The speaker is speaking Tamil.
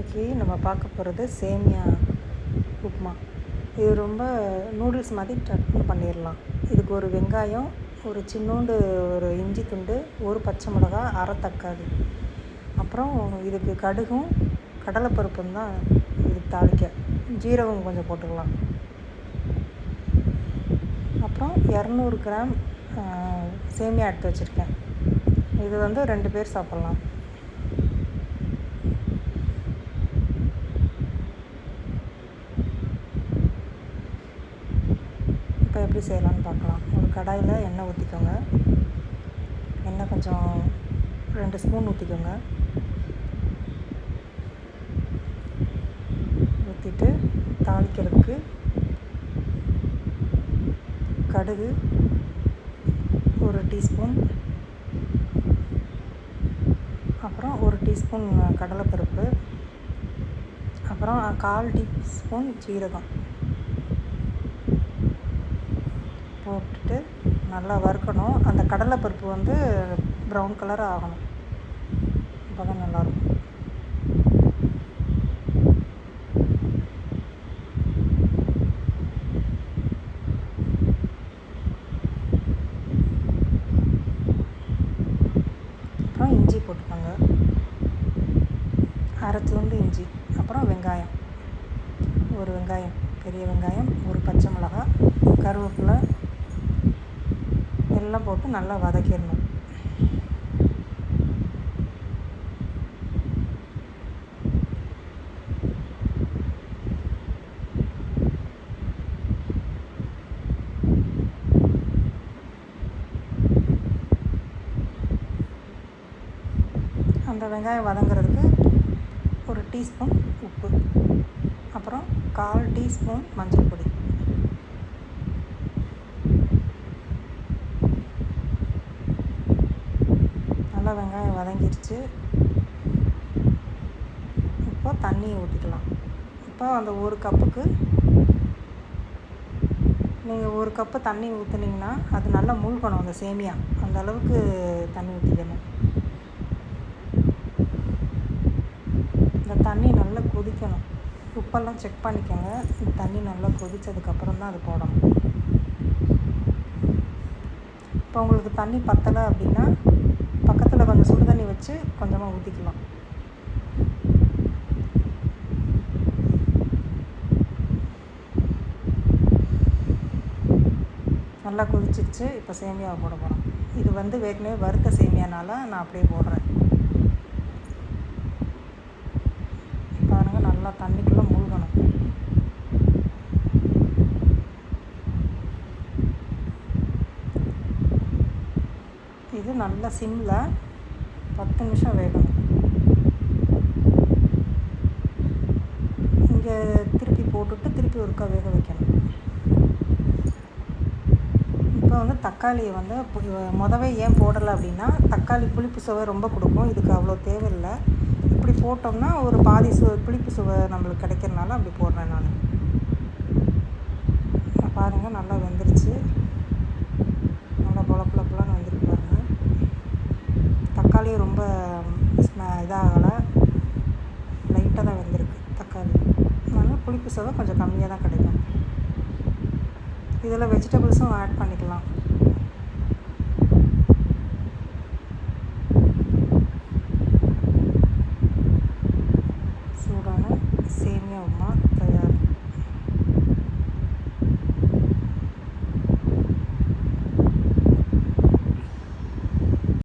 இன்றைக்கி நம்ம பார்க்க போகிறது சேமியா உப்புமா. இது ரொம்ப நூடுல்ஸ் மாதிரி டக்குன்னு பண்ணிடலாம். இதுக்கு ஒரு வெங்காயம், ஒரு சின்னோண்டு ஒரு இஞ்சி துண்டு, ஒரு பச்சை மிளகா, அரை தக்காளி, அப்புறம் இதுக்கு கடுகும் கடலைப்பருப்பும் தான் இதுக்கு தாளிக்க. ஜீரகம் கொஞ்சம் போட்டுக்கலாம். அப்புறம் 200 கிராம் சேமியா எடுத்து வச்சுருக்கேன். இது 2 பேர் சாப்பிட்லாம். இப்போ எப்படி செய்யலான்னு பார்க்கலாம். ஒரு கடாயில் எண்ணெய் ஊற்றிக்கோங்க. எண்ணெய் கொஞ்சம் 2 ஸ்பூன் ஊற்றிக்கோங்க. ஊற்றிட்டு தாளிக்கிறதுக்கு கடுகு 1 டீஸ்பூன், அப்புறம் 1 டீஸ்பூன் கடலைப்பருப்பு, அப்புறம் 1/4 டீஸ்பூன் ஜீரகம் போட்டுட்டு நல்லா வறுக்கணும். அந்த கடலைப்பருப்பு ப்ரௌன் கலர் ஆகணும். அப்போ தான் நல்லாயிருக்கும். அப்புறம் இஞ்சி போட்டுக்கோங்க, அரை துண்டு இஞ்சி, அப்புறம் வெங்காயம், ஒரு வெங்காயம், பெரிய வெங்காயம், ஒரு பச்சை மிளகாய், கருவேப்பிலை எல்லாம் போட்டு நல்லா வதக்கிடணும். அந்த வெங்காயம் வதங்கிறதுக்கு 1 டீஸ்பூன் உப்பு, அப்புறம் 1/4 டீஸ்பூன் மஞ்சள் பொடி, நல்லா வெங்காயம் வதங்கிடுச்சு. இப்போ தண்ணியை ஊற்றிக்கலாம். இப்போ அந்த 1 கப்புக்கு நீங்கள் 1 கப்பு தண்ணி ஊற்றுனீங்கன்னா அது நல்லா மூழ்கணும். அந்த சேமியா அந்த அளவுக்கு தண்ணி ஊற்றிக்கணும். இந்த தண்ணி நல்லா கொதிக்கணும். உப்பெல்லாம் செக் பண்ணிக்கோங்க. இந்த தண்ணி நல்லா கொதித்ததுக்கப்புறம் தான் அது போடணும். இப்போ உங்களுக்கு தண்ணி பத்தலை அப்படின்னா பக்கத்தில் கொஞ்சம் சுடு தண்ணி வச்சு கொஞ்சமாக ஊற்றிக்கலாம். நல்லா கொதிச்சிடுச்சு. இப்போ சேமியாவை போட போகிறோம். இது ஏற்கனவே வறுத்த சேமியானால நான் அப்படியே போடுறேன். பாருங்கள், நல்லா தண்ணிக்குள்ளே மூழ்கணும். இது நல்லா சிம்மில் 10 நிமிஷம் வேகணும். இங்கே திருப்பி போட்டுட்டு திருப்பி ஒருக்கா வேக வைக்கணும். இப்போ தக்காளியை முதவே ஏன் போடலை அப்படின்னா, தக்காளி புளிப்பு சுவை ரொம்ப கொடுக்கும். இதுக்கு அவ்வளோ தேவையில்லை. இப்படி போட்டோம்னா ஒரு பாதி புளிப்பு சுவை நம்மளுக்கு கிடைக்கிறனால அப்படி போடுறேன் நான். பாருங்கள், நல்லா வெந்துருச்சு. நல்லா பொலப்புலப்புலான்னு வெந்திருக்கு பாருங்கள். தக்காளியும் ரொம்ப இதாகலை, லைட்டாக தான் வெந்திருக்கு தக்காளி. அதனால் புளிப்பு சுவை கொஞ்சம் கம்மியாக தான் கிடைக்கும். இதில் வெஜிடபிள்ஸும் ஆட் பண்ணிக்கலாம். சூடான சேமியா உப்புமா தயார்.